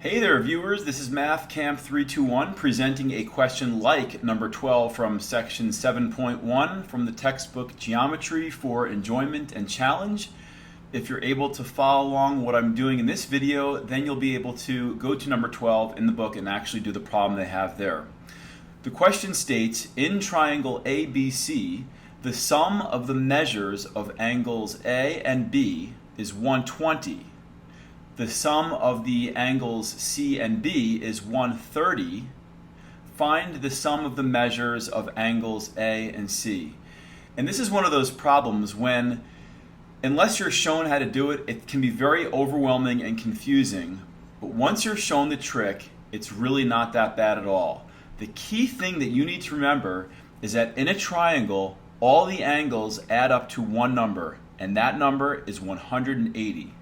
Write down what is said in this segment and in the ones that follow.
Hey there viewers, this is MathCamp321 presenting a question like number 12 from section 7.1 from the textbook Geometry for Enjoyment and Challenge. If you're able to follow along what I'm doing in this video, then you'll be able to go to number 12 in the book and actually do the problem they have there. The question states, in triangle ABC, the sum of the measures of angles A and B is 120. The sum of the angles C and B is 130. Find the sum of the measures of angles A and C. And this is one of those problems when, unless you're shown how to do it, it can be very overwhelming and confusing. But once you're shown the trick, it's really not that bad at all. The key thing that you need to remember is that in a triangle, all the angles add up to one number, and that number is 180.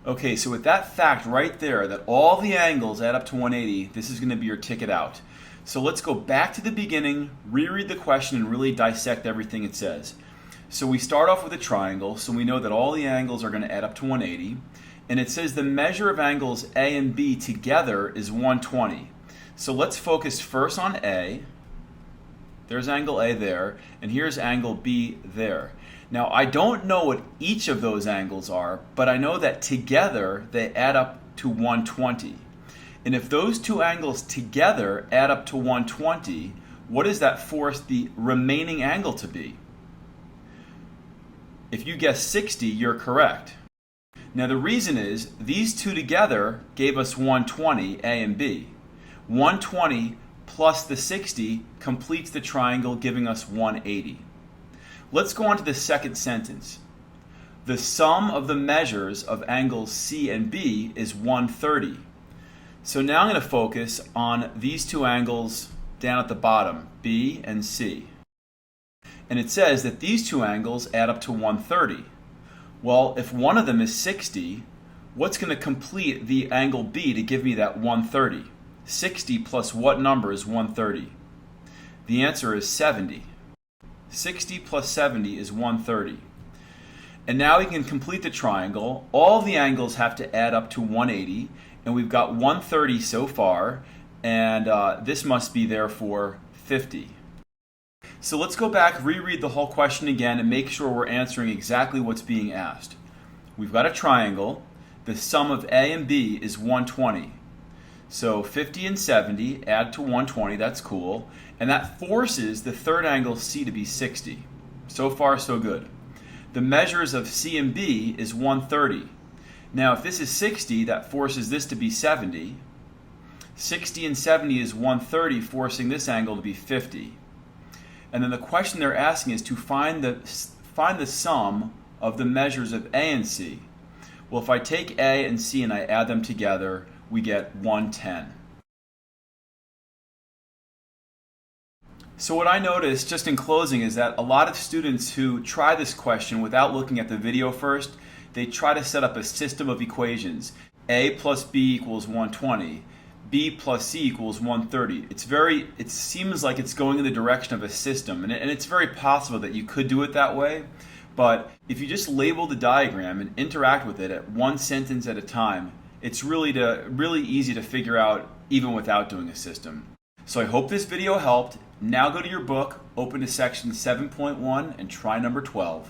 Okay, so with that fact right there, that all the angles add up to 180, this is going to be your ticket out. So let's go back to the beginning, reread the question, and really dissect everything it says. So we start off with a triangle, so we know that all the angles are going to add up to 180. And it says the measure of angles A and B together is 120. So let's focus first on A. There's angle A there, and here's angle B there. Now, I don't know what each of those angles are, but I know that together they add up to 120. And if those two angles together add up to 120, what does that force the remaining angle to be? If you guess 60, you're correct. Now, the reason is these two together gave us 120, A and B. 120 plus the 60 completes the triangle, giving us 180. Let's go on to the second sentence. The sum of the measures of angles C and B is 130. So now I'm going to focus on these two angles down at the bottom, B and C. And it says that these two angles add up to 130. Well, if one of them is 60, what's going to complete the angle B to give me that 130? 60 plus what number is 130? The answer is 70. 60 plus 70 is 130. And now we can complete the triangle. All the angles have to add up to 180, and we've got 130 so far, and this must be therefore 50. So let's go back, reread the whole question again, and make sure we're answering exactly what's being asked. We've got a triangle. The sum of A and B is 120. So 50 and 70 add to 120, that's cool. And that forces the third angle C to be 60. So far, so good. The measures of C and B is 130. Now, if this is 60, that forces this to be 70. 60 and 70 is 130, forcing this angle to be 50. And then the question they're asking is to find the sum of the measures of A and C. Well, if I take A and C and I add them together, we get 110. So what I noticed just in closing is that a lot of students who try this question without looking at the video first, they try to set up a system of equations. A plus B equals 120. B plus C equals 130. It seems like it's going in the direction of a system, and it's very possible that you could do it that way. But if you just label the diagram and interact with it at one sentence at a time, it's really easy to figure out even without doing a system. So I hope this video helped. Now go to your book, open to section 7.1, and try number 12.